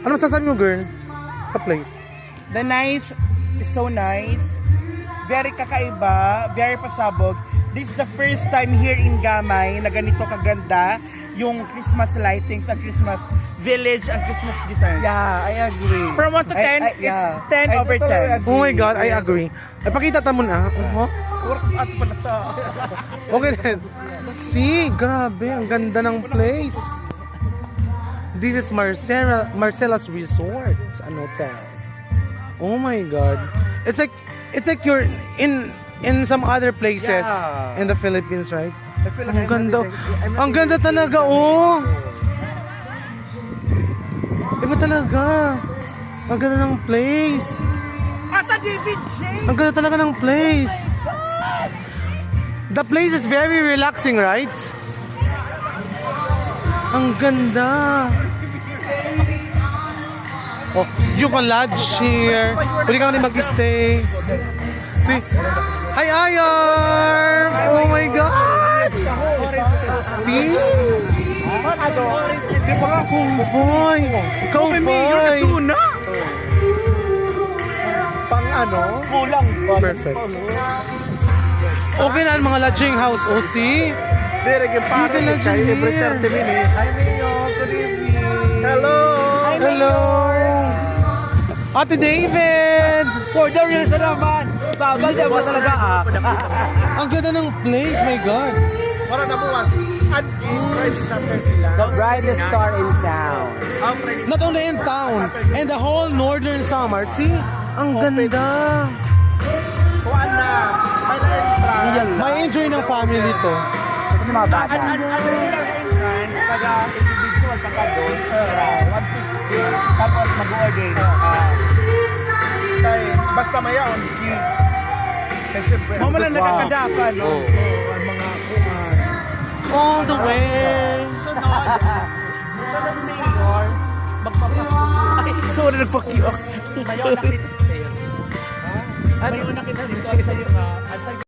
Ano masasabi mo, girl? Sa place? The nice is so nice. Very kakaiba, very pasabog. This is the first time here in Gamay na ganito kaganda yung Christmas lightings, ang Christmas village, ang Christmas design. Yeah, I agree. From 1 to 10, it's 10 over 10. Oh my God, I agree. Ay, pakita ta mo na. At pala to. Okay then. See, grabe, ang ganda ng place. This is Marcela's Resort and Hotel. Oh my God. It's like you're in some other places Yeah. in the Philippines, right? I feel Ang like ganda. I'm Ang ganda talaga, oh. Iba talaga. Ang ganda ng place. Ata David J. Ang ganda talaga ng place. The place is very relaxing, right? Ang ganda. Oh, you can lodge here. Pwede kang mag-stay. See? Hi, Ayar! Oh my God! See? Cowboy! Cowboy! pang ano? Kulang. Perfect. Okay na ang mga lodging house. Oh, see? Direk yung parang Hindi siya lodging every here. 30 minutes. Hi, Mayo. Good evening. Hello. Hello! Ate David! For the reals na naman. Babal niya ba talaga Ang ganda ng place, my God! Para na buwas. At price sa nila. The brightest star in town. Not only in town, and the whole northern summer. See? Ang ganda! Kuan na. May na-entrance. May enjoy ng family to. Kasi yung mga bata. Ano nila entrance? Pag individual pagka doon, 150. Tapos mag-order. Basta mayaon. Kasi siyempre. Mamalan nakakadapan, no? Oo. So, ang mga kuhan. All the way! Sunod. Sunod mayor. Magpapakiyok. Ay, sorry, nagpakiyok. Mayor nakita. Mayor nakita dito. Sa'yo ka.